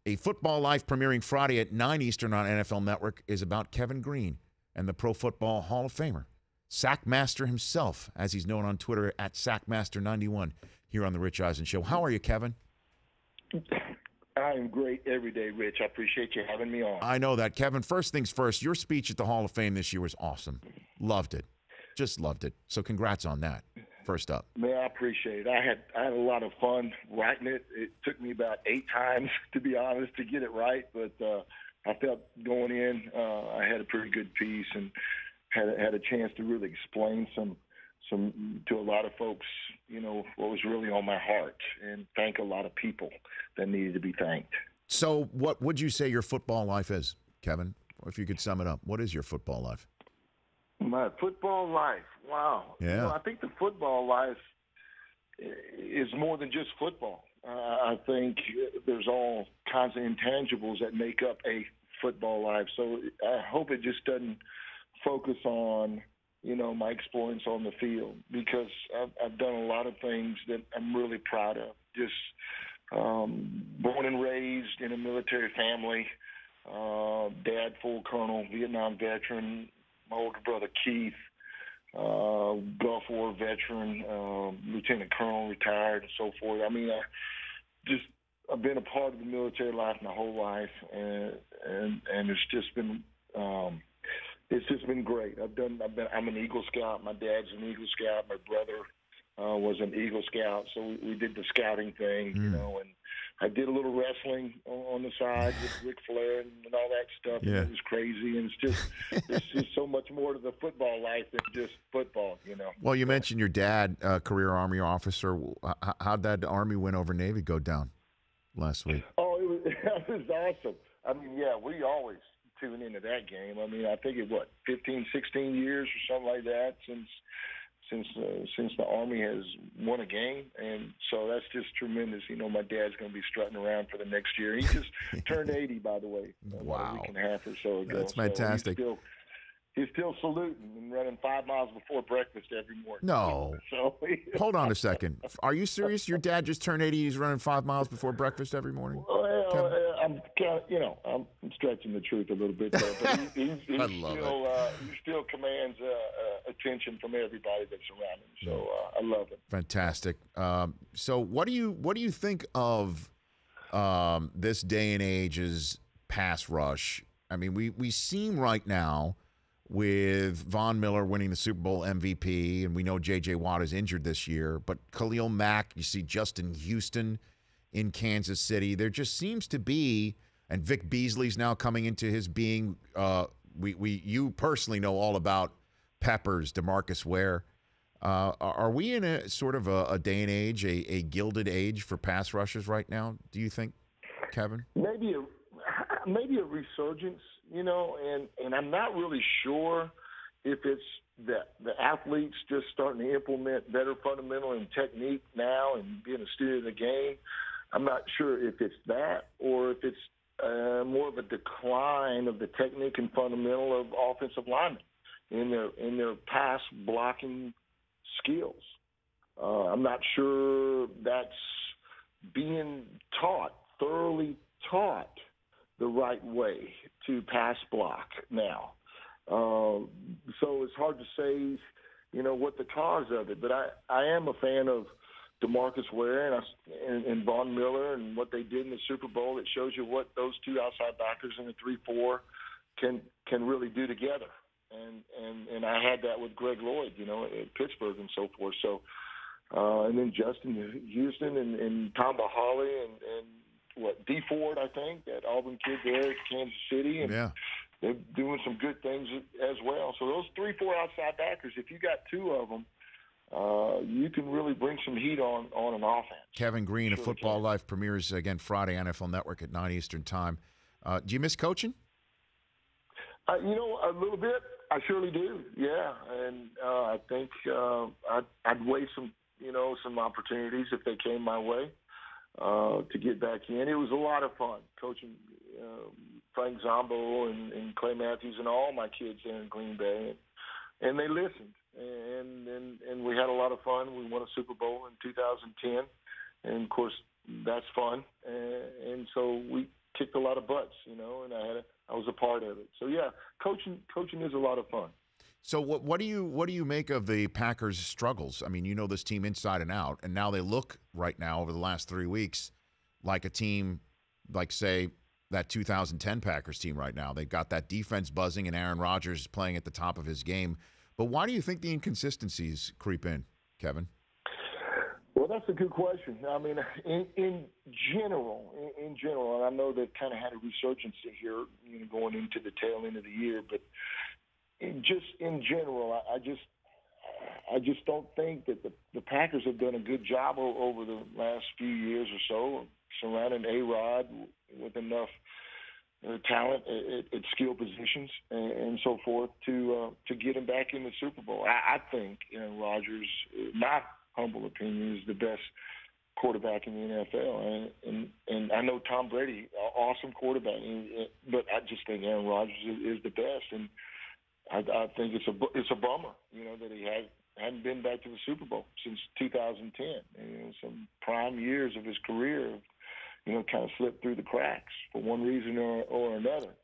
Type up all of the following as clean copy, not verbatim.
A Football Life premiering Friday at 9 Eastern on NFL Network is about Kevin Greene and the Pro Football Hall of Famer, Sackmaster himself, as he's known on Twitter at Sackmaster91 here on The Rich Eisen Show. How are you, Kevin? I am great every day, Rich. I appreciate you having me on. I know that. Kevin, first things first, your speech at the Hall of Fame this year was awesome. Loved it. Just loved it. So congrats on that, first up. Man, I appreciate it. I had a lot of fun writing it. It took me about 8 times, to be honest, to get it right. But I felt going in, I had a pretty good piece and had a chance to really explain some to a lot of folks, you know, what was really on my heart, and thank a lot of people that needed to be thanked. So what would you say your football life is, Kevin? If you could sum it up, what is your football life? My football life, wow. Yeah. You know, I think the football life is more than just football. I think there's all kinds of intangibles that make up a football life. So I hope it just doesn't focus on, you know, my exploits on the field, because I've done a lot of things that I'm really proud of. Just born and raised in a military family, dad full colonel, Vietnam veteran, my older brother Keith, Gulf War veteran, lieutenant colonel, retired, and so forth. I mean, I've been a part of the military life my whole life, and it's just been great. I'm an Eagle Scout. My dad's an Eagle Scout. My brother was an Eagle Scout, so we did the scouting thing, you know, and I did a little wrestling on the side with Ric Flair and all that stuff. Yeah. And it was crazy, and it's just so much more to the football life than just football, you know. Well, you mentioned your dad, career Army officer. How'd that Army win over Navy go down last week? Oh, it was awesome. I mean, yeah, we always tune into that game. I mean, I think it 15, 16 years or something like that since the Army has won a game, and so that's just tremendous. You know, my dad's going to be strutting around for the next year. He just turned 80, by the way, Wow. a week and a half or so ago. That's fantastic. So he's still saluting and running 5 miles before breakfast every morning. No. So Hold on a second. Are you serious? Your dad just turned 80. He's running 5 miles before breakfast every morning? Well, I'm kind of, you know, I'm stretching the truth a little bit there, but he still commands attention from everybody that's around him. So I love it. Fantastic. So what do you think of this day and age's pass rush? I mean, we seem right now, with Von Miller winning the Super Bowl MVP, and we know J.J. Watt is injured this year, but Khalil Mack, you see Justin Houston in Kansas City. There just seems to be, and Vic Beasley's now coming into his being. You personally know all about Peppers, DeMarcus Ware. Are we in a sort of a day and age, a gilded age for pass rushers right now, do you think, Kevin? Maybe a resurgence, you know, and I'm not really sure if it's that the athletes just starting to implement better fundamental and technique now and being a student of the game. I'm not sure if it's that or if it's more of a decline of the technique and fundamental of offensive linemen in their pass blocking skills. I'm not sure that's being thoroughly taught the right way to pass block now. So it's hard to say, you know, what the cause of it. But I am a fan of DeMarcus Ware and Von Miller and what they did in the Super Bowl. It shows you what those two outside backers in the 3-4 can really do together. And I had that with Greg Lloyd, you know, at Pittsburgh and so forth. So and then Justin Houston and Tom Bahali and D Ford, I think, that Auburn kid there at Kansas City, and they're doing some good things as well. So those 3-4 outside backers, if you got 2 of them, you can really bring some heat on an offense. Kevin Greene, A Football Life premieres again Friday, NFL Network at 9 Eastern time. Do you miss coaching? You know, a little bit. I surely do. Yeah, and I think I'd weigh some opportunities if they came my way. To get back in. It was a lot of fun coaching Frank Zombo and Clay Matthews and all my kids there in Green Bay, and they listened, and we had a lot of fun. We won a Super Bowl in 2010, and of course that's fun, and so we kicked a lot of butts, and I was a part of it. So yeah, coaching is a lot of fun. So what do you make of the Packers' struggles? I mean, you know this team inside and out, and now they look right now over the last 3 weeks like a team like, say, that 2010 Packers team right now. They've got that defense buzzing and Aaron Rodgers playing at the top of his game. But why do you think the inconsistencies creep in, Kevin? Well, that's a good question. I mean, in general, and I know they've kind of had a resurgence here, going into the tail end of the year, but in general, I just don't think that the Packers have done a good job over the last few years or so of surrounding A-Rod with enough talent at skill positions and so forth to get him back in the Super Bowl. I think Rodgers, my humble opinion, is the best quarterback in the NFL, and I know Tom Brady, awesome quarterback, but I just think Aaron Rodgers is the best, and I think it's a bummer, that he hadn't been back to the Super Bowl since 2010. Some prime years of his career, kind of slipped through the cracks for one reason or another.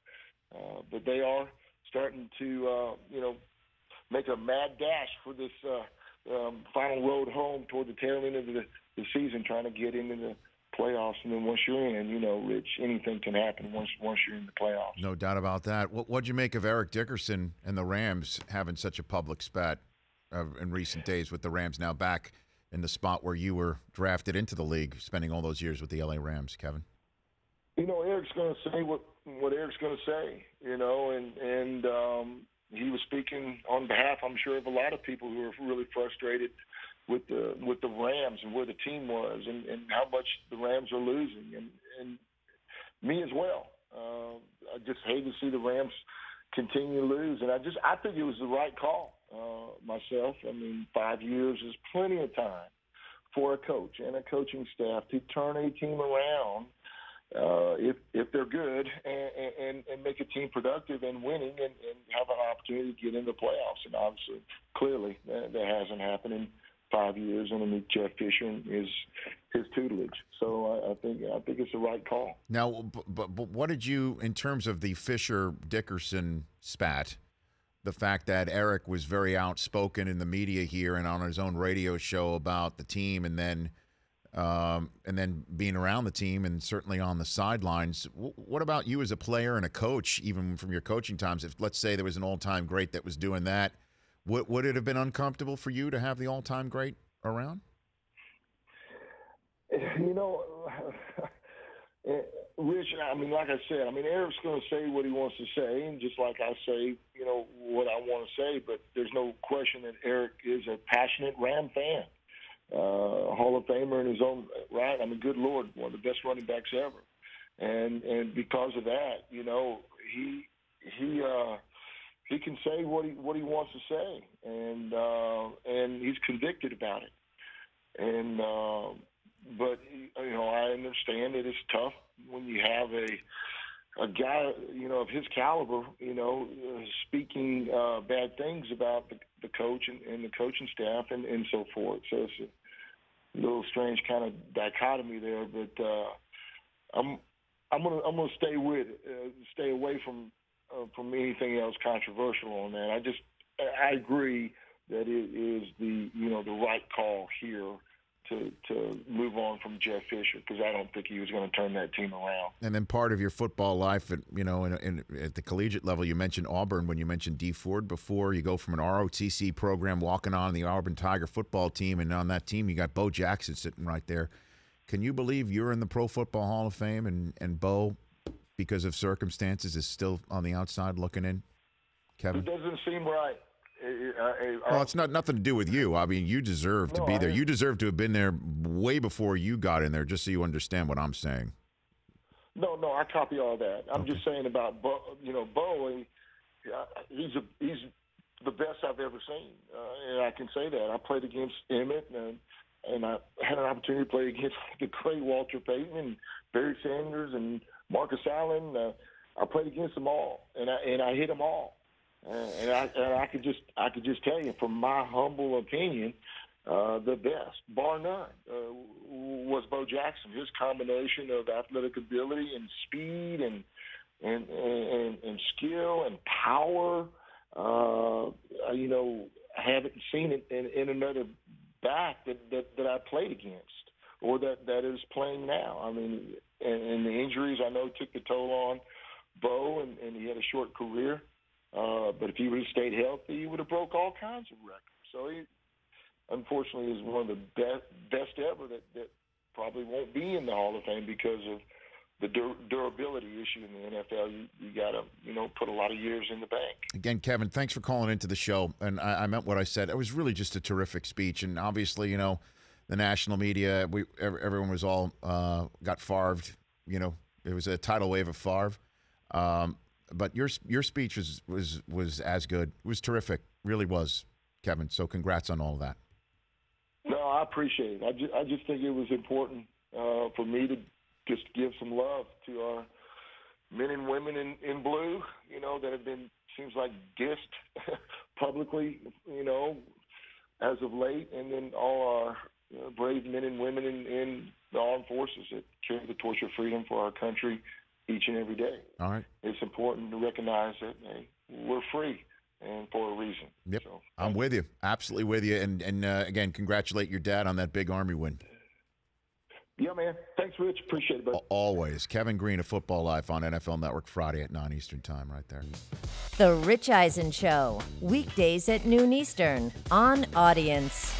But they are starting to, make a mad dash for this final road home toward the tail end of the season, trying to get into the playoffs. And then once you're in, Rich, anything can happen once you're in the playoffs. No doubt about that. What'd you make of Eric Dickerson and the Rams having such a public spat in recent days, with the Rams now back in the spot where you were drafted into the league, spending all those years with the LA Rams, Kevin? Eric's going to say what Eric's going to say, and he was speaking on behalf, I'm sure, of a lot of people who are really frustrated with the Rams and where the team was and how much the Rams are losing, and me as well. I just hate to see the Rams continue to lose, and I think it was the right call myself. I mean, 5 years is plenty of time for a coach and a coaching staff to turn a team around if they're good and make a team productive and winning and have an opportunity to get in the playoffs. And obviously, clearly, that hasn't happened in 5 years underneath Jeff Fisher and his tutelage. So I think it's the right call. Now, but what did you, in terms of the Fisher-Dickerson spat, the fact that Eric was very outspoken in the media here and on his own radio show about the team, and then being around the team and certainly on the sidelines. What about you as a player and a coach, even from your coaching times? If, let's say, there was an all-time great that was doing that, would it have been uncomfortable for you to have the all-time great around? Rich, I mean, like I said, Eric's going to say what he wants to say, and just like I say, what I want to say, but there's no question that Eric is a passionate Ram fan. Hall of Famer in his own right. I mean, good Lord, one of the best running backs ever. And because of that, he can say what he wants to say, and he's convicted about it. And but I understand that it's tough when you have a guy of his caliber, speaking bad things about the coach and the coaching staff and so forth. So it's a little strange kind of dichotomy there. But I'm gonna stay away from anything else controversial on that. I agree that it is the right call here to move on from Jeff Fisher, because I don't think he was going to turn that team around. And then part of your football life, at the collegiate level, you mentioned Auburn when you mentioned D. Ford before. You go from an ROTC program walking on the Auburn Tiger football team, and on that team you got Bo Jackson sitting right there. Can you believe you're in the Pro Football Hall of Fame and Bo, because of circumstances, is still on the outside looking in, Kevin? It doesn't seem right. Well, it's nothing to do with you. I mean, you deserve to be there. You deserve to have been there way before you got in there, just so you understand what I'm saying. No, I copy all that. I'm just saying about Bo. Bo, he's the best I've ever seen, and I can say that. I played against Emmett, and I had an opportunity to play against the great Walter Payton and Barry Sanders and Marcus Allen. I played against them all, and I hit them all. And I could just tell you, from my humble opinion, the best, bar none. was Bo Jackson. His combination of athletic ability and speed and skill and power. I haven't seen it in another back that I played against or that is playing now. I mean, and the injuries I know took the toll on Bo, and he had a short career. But if he would have stayed healthy, he would have broke all kinds of records. So he, unfortunately, is one of the best ever that probably won't be in the Hall of Fame because of the durability issue in the NFL. You got to, put a lot of years in the bank. Again, Kevin, thanks for calling into the show. And I meant what I said. It was really just a terrific speech. And obviously, the national media, everyone was all got Favre'd. It was a tidal wave of Favre. But your speech was as good. It was terrific. Really was, Kevin. So congrats on all of that. No, I appreciate it. I just think it was important for me to just give some love to our men and women in blue, that have been, seems like, dissed publicly, as of late, and then all our brave men and women in the armed forces that carry the torch of freedom for our country each and every day. All right. It's important to recognize that we're free and for a reason. Yep. So, I'm with you. Absolutely with you. And again, congratulate your dad on that big Army win. Yeah, man. Thanks, Rich. Appreciate it, buddy. Always. Kevin Greene of Football Life on NFL Network Friday at 9 Eastern Time right there. The Rich Eisen Show, weekdays at noon Eastern on Audience.